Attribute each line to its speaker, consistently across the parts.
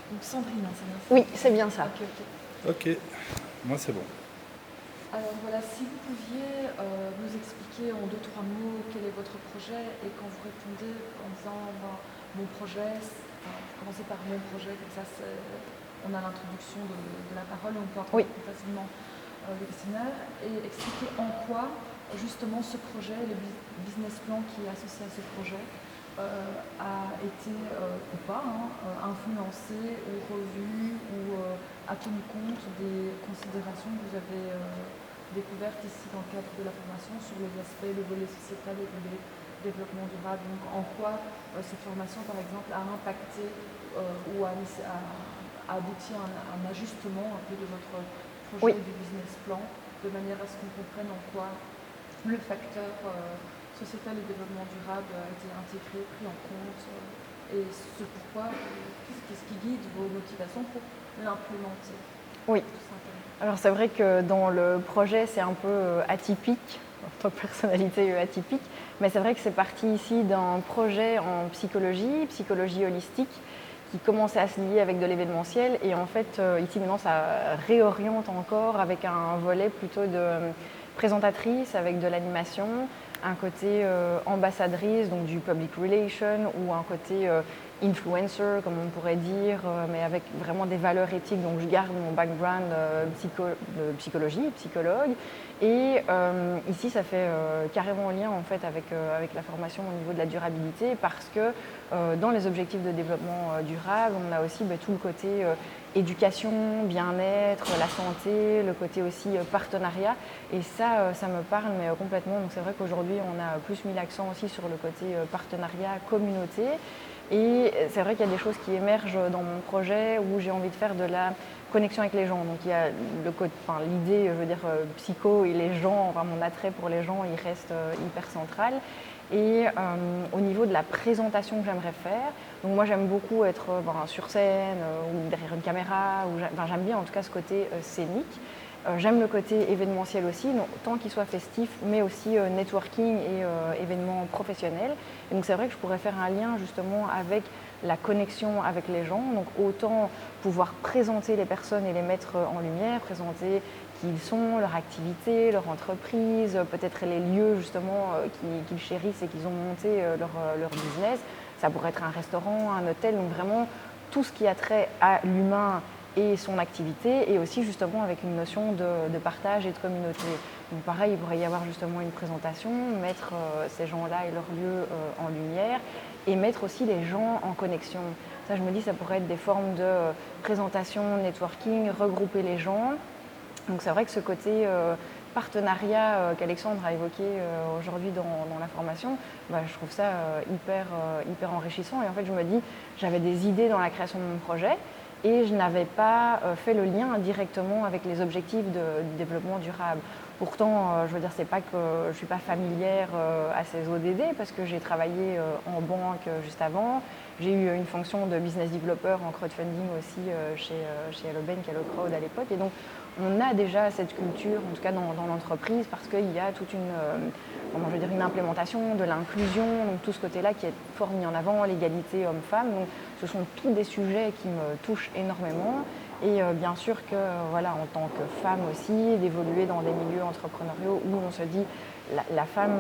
Speaker 1: Donc Sandrine, hein, c'est bien ça?
Speaker 2: Oui, c'est bien ça.
Speaker 1: Ok.
Speaker 3: Ok, moi c'est bon.
Speaker 1: Alors voilà, si vous pouviez nous expliquer en 2-3 mots quel est votre projet et quand vous répondez en disant mon projet, vous commencez par mon projet, comme ça on a l'introduction de la parole et on peut
Speaker 2: Oui.
Speaker 1: entendre plus facilement le questionnaire et expliquer en quoi justement ce projet, le business plan qui est associé à ce projet a été ou pas influencé ou revu ou a tenu compte des considérations que vous avez découvertes ici dans le cadre de la formation sur les aspects, le volet sociétal et le volet développement durable. Donc en quoi cette formation par exemple a impacté ou a abouti à un ajustement un peu de votre projet du business plan de manière à ce qu'on comprenne en quoi le facteur sociétal et développement durable a été intégré, pris en compte et ce pourquoi, qu'est-ce qui guide vos motivations pour l'implémenter.
Speaker 2: Oui. Alors c'est vrai que dans le projet c'est un peu atypique, en tant que personnalité atypique, mais c'est vrai que c'est parti ici d'un projet en psychologie holistique, qui commençait à se lier avec de l'événementiel et en fait ici maintenant ça réoriente encore avec un volet plutôt de présentatrice avec de l'animation, un côté ambassadrice, donc du public relation ou un côté influencer, comme on pourrait dire, mais avec vraiment des valeurs éthiques. Donc je garde mon background de psychologie, psychologue. Et ici, ça fait carrément lien en fait avec la formation au niveau de la durabilité parce que dans les objectifs de développement durable, on a aussi tout le côté éducation, bien-être, la santé, le côté aussi partenariat. Et ça me parle mais complètement. Donc c'est vrai qu'aujourd'hui, on a plus mis l'accent aussi sur le côté partenariat, communauté. Et c'est vrai qu'il y a des choses qui émergent dans mon projet où j'ai envie de faire de la connexion avec les gens. Donc il y a l'idée, je veux dire, psycho et les gens, enfin mon attrait pour les gens, il reste hyper central. Et au niveau de la présentation que j'aimerais faire, donc moi j'aime beaucoup être sur scène ou derrière une caméra, j'aime bien en tout cas ce côté scénique. J'aime le côté événementiel aussi, donc, tant qu'il soit festif, mais aussi networking et événements professionnels. Et donc c'est vrai que je pourrais faire un lien justement avec la connexion avec les gens, donc autant pouvoir présenter les personnes et les mettre en lumière, présenter qui ils sont, leur activité, leur entreprise, peut-être les lieux justement qu'ils chérissent et qu'ils ont monté leur business. Ça pourrait être un restaurant, un hôtel, donc vraiment tout ce qui a trait à l'humain et son activité, et aussi justement avec une notion de partage et de communauté. Donc pareil, il pourrait y avoir justement une présentation, mettre ces gens-là et leurs lieux en lumière, et mettre aussi les gens en connexion. Ça, je me dis, ça pourrait être des formes de présentation, networking, regrouper les gens. Donc c'est vrai que ce côté partenariat qu'Alexandre a évoqué aujourd'hui dans la formation, je trouve ça hyper enrichissant. Et en fait, je me dis, j'avais des idées dans la création de mon projet, et je n'avais pas fait le lien directement avec les objectifs du développement durable. Pourtant, je veux dire, c'est pas que je suis pas familière à ces ODD parce que j'ai travaillé en banque juste avant. J'ai eu une fonction de business developer en crowdfunding aussi chez Hello Bank, Hello Crowd à l'époque. Et donc, on a déjà cette culture, en tout cas dans l'entreprise, parce qu'il y a toute une implémentation de l'inclusion, donc tout ce côté-là qui est fort mis en avant, l'égalité homme-femme. Donc, ce sont tous des sujets qui me touchent énormément. Et bien sûr que, en tant que femme aussi, d'évoluer dans des milieux entrepreneuriaux où on se dit la femme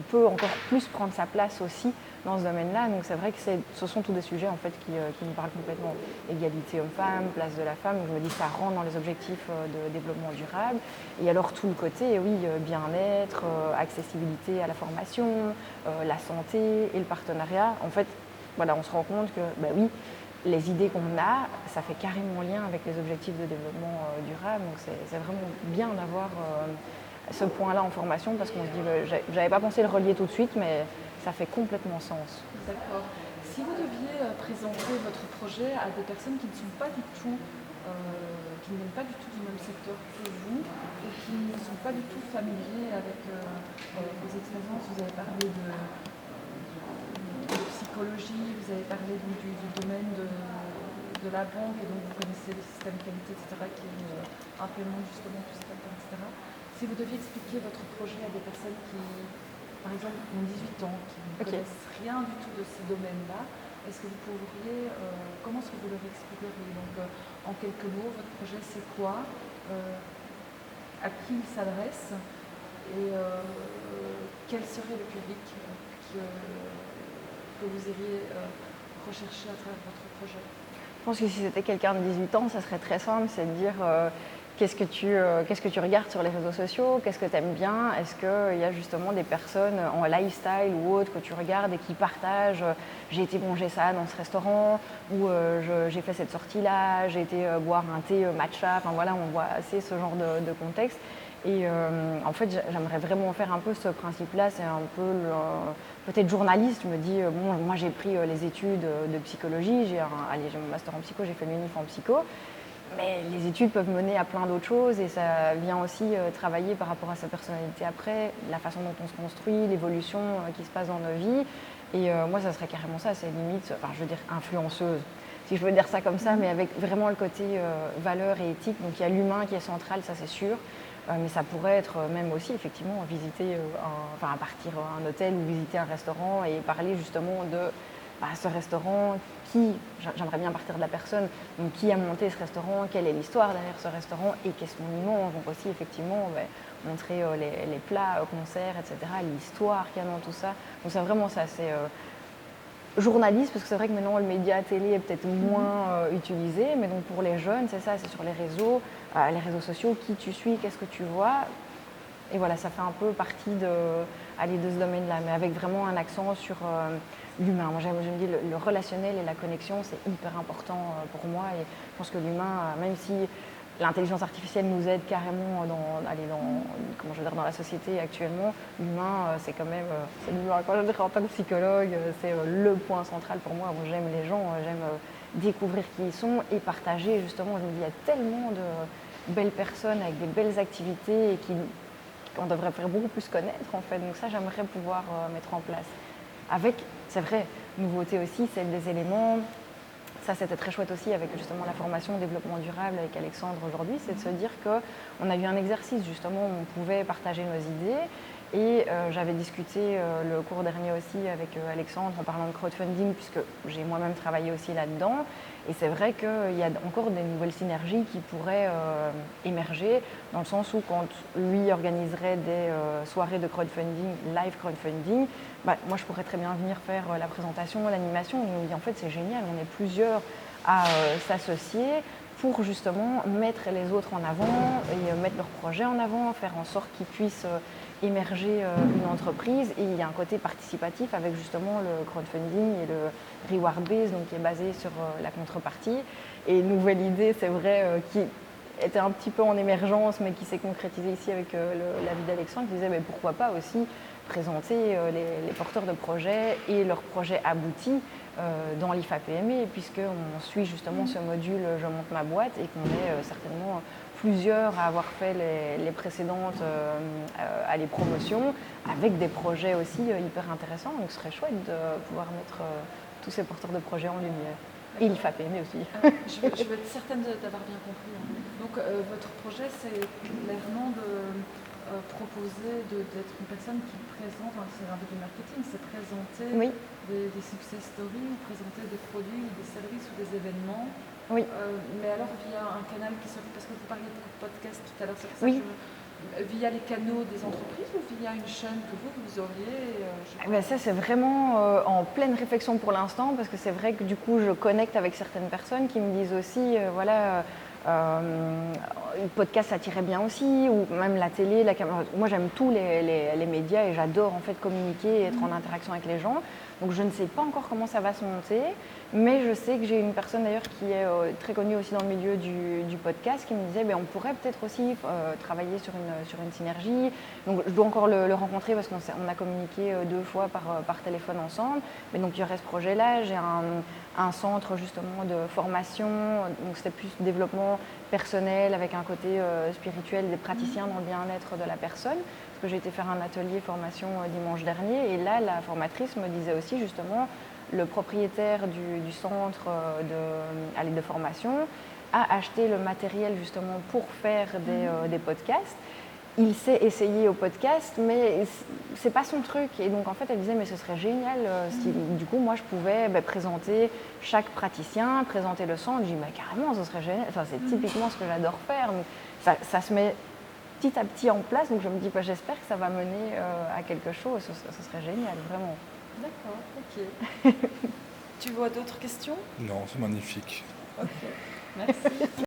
Speaker 2: peut encore plus prendre sa place aussi dans ce domaine-là. Donc c'est vrai que ce sont tous des sujets en fait qui nous parlent complètement. Égalité homme-femme, place de la femme. Donc je me dis que ça rentre dans les objectifs de développement durable. Et alors tout le côté, bien-être, accessibilité à la formation, la santé et le partenariat. En fait, on se rend compte que, les idées qu'on a, ça fait carrément lien avec les objectifs de développement durable. Donc c'est vraiment bien d'avoir ce point-là en formation parce qu'on se dit, j'avais pas pensé le relier tout de suite, mais ça fait complètement sens.
Speaker 1: D'accord. Si vous deviez présenter votre projet à des personnes qui ne sont pas du tout, qui ne viennent pas du tout du même secteur que vous, et qui ne sont pas du tout familiers avec vos expériences, vous avez parlé de psychologie, vous avez parlé du domaine de la banque, et donc vous connaissez le système qualité, etc., qui implémente justement tout ça, etc. Si vous deviez expliquer votre projet à des personnes qui, par exemple, ont 18 ans, qui ne connaissent rien du tout de ces domaines-là, est-ce que vous pourriez, comment est-ce que vous Explorers. Donc, en quelques mots, votre projet, c'est quoi, à qui il s'adresse et quel serait le public que vous iriez rechercher à travers votre projet?
Speaker 2: Je pense que si c'était quelqu'un de 18 ans, ça serait très simple, c'est de dire qu'est-ce que tu regardes sur les réseaux sociaux, qu'est-ce que tu aimes bien, est-ce qu'il y a justement des personnes en lifestyle ou autre que tu regardes et qui partagent j'ai été manger ça dans ce restaurant, ou j'ai fait cette sortie-là, j'ai été boire un thé matcha, enfin voilà, on voit assez ce genre de contexte. Et en fait, j'aimerais vraiment faire un peu ce principe-là, c'est un peu peut-être journaliste. Je me dis, bon, moi j'ai pris les études de psychologie, j'ai mon master en psycho, j'ai fait le MINIF en psycho, mais les études peuvent mener à plein d'autres choses et ça vient aussi travailler par rapport à sa personnalité après, la façon dont on se construit, l'évolution qui se passe dans nos vies. Et moi, ça serait carrément ça, c'est limite, enfin, je veux dire, influenceuse, si je veux dire ça comme ça, mais avec vraiment le côté valeur et éthique. Donc il y a l'humain qui est central, ça c'est sûr. Mais ça pourrait être même aussi effectivement visiter, partir à un hôtel ou visiter un restaurant et parler justement de ce restaurant, j'aimerais bien partir de la personne, donc qui a monté ce restaurant, quelle est l'histoire derrière ce restaurant et qu'est-ce qu'on y mange. Donc aussi effectivement montrer les plats, concerts, etc., l'histoire qu'il y a dans tout ça. Donc c'est vraiment ça, c'est journaliste, parce que c'est vrai que maintenant le média télé est peut-être moins utilisé, mais donc pour les jeunes, c'est ça, c'est sur les réseaux sociaux, qui tu suis, qu'est-ce que tu vois. Et voilà, ça fait un peu partie de ce domaine-là, mais avec vraiment un accent sur l'humain. Moi, je me dis le relationnel et la connexion, c'est hyper important pour moi. Et je pense que l'humain, même si l'intelligence artificielle nous aide carrément dans la société actuellement, l'humain, c'est quand même, quand je dirais en tant que psychologue, c'est le point central pour moi. Moi, j'aime les gens, j'aime découvrir qui ils sont et partager. Justement, je me dis, il y a tellement de belles personnes avec des belles activités et qu'on devrait faire beaucoup plus connaître en fait. Donc ça, j'aimerais pouvoir mettre en place. Avec, c'est vrai, nouveauté aussi, c'est des éléments. Ça, c'était très chouette aussi avec justement la formation développement durable avec Alexandre aujourd'hui, c'est de se dire qu'on a eu un exercice justement où on pouvait partager nos idées. Et j'avais discuté le cours dernier aussi avec Alexandre en parlant de crowdfunding, puisque j'ai moi-même travaillé aussi là-dedans. Et c'est vrai qu'il y a encore des nouvelles synergies qui pourraient émerger, dans le sens où quand lui organiserait des soirées de crowdfunding, live crowdfunding, moi je pourrais très bien venir faire la présentation, l'animation. Il me dit en fait c'est génial, on est plusieurs à s'associer pour justement mettre les autres en avant et mettre leurs projets en avant, faire en sorte qu'ils puissent émerger une entreprise. Et il y a un côté participatif avec justement le crowdfunding et le reward base, donc qui est basé sur la contrepartie. Et nouvelle idée, c'est vrai, qui était un petit peu en émergence, mais qui s'est concrétisée ici avec l'avis d'Alexandre, qui disait pourquoi pas aussi présenter les porteurs de projets et leurs projets aboutis dans l'IFA-PME, puisqu'on suit justement ce module Je monte ma boîte et qu'on est certainement plusieurs à avoir fait les précédentes les promotions, avec des projets aussi hyper intéressants. Donc ce serait chouette de pouvoir mettre tous ces porteurs de projets en lumière. Et l'IFA-PME aussi.
Speaker 1: Je veux être certaine d'avoir bien compris. Donc votre projet, c'est clairement de proposer d'être une personne qui présente, c'est un peu du marketing, c'est présenter des success stories, présenter des produits, des services ou des événements.
Speaker 2: Oui.
Speaker 1: Mais alors via un canal qui s'occupe, parce que vous parliez de podcast tout à l'heure, c'est ça via les canaux des entreprises ou via une chaîne que vous auriez
Speaker 2: ça c'est vraiment en pleine réflexion pour l'instant, parce que c'est vrai que du coup je connecte avec certaines personnes qui me disent aussi le podcast ça tirait bien aussi, ou même la télé, la caméra. Moi j'aime tous les médias et j'adore en fait communiquer et être en interaction avec les gens. Donc je ne sais pas encore comment ça va se monter, mais je sais que j'ai une personne d'ailleurs qui est très connue aussi dans le milieu du podcast qui me disait on pourrait peut-être aussi travailler sur une synergie. Donc je dois encore le rencontrer parce qu'on a communiqué 2 fois par téléphone ensemble. Mais donc il y aurait ce projet-là. J'ai un centre justement de formation, donc c'était plus développement personnel avec un côté spirituel des praticiens dans le bien-être de la personne. Parce que j'ai été faire un atelier formation dimanche dernier et là la formatrice me disait aussi justement le propriétaire du centre de formation a acheté le matériel justement pour faire des podcasts. il sait essayer au podcast, mais c'est pas son truc. Et donc en fait, elle disait mais ce serait génial si du coup moi je pouvais présenter chaque praticien, présenter le centre. Je dis carrément, ce serait génial. Enfin, c'est typiquement ce que j'adore faire. Donc, ça se met petit à petit en place. Donc je me dis j'espère que ça va mener à quelque chose. Ce serait génial, vraiment.
Speaker 1: D'accord, ok. Tu vois d'autres questions?
Speaker 3: Non, c'est magnifique.
Speaker 1: Ok, merci.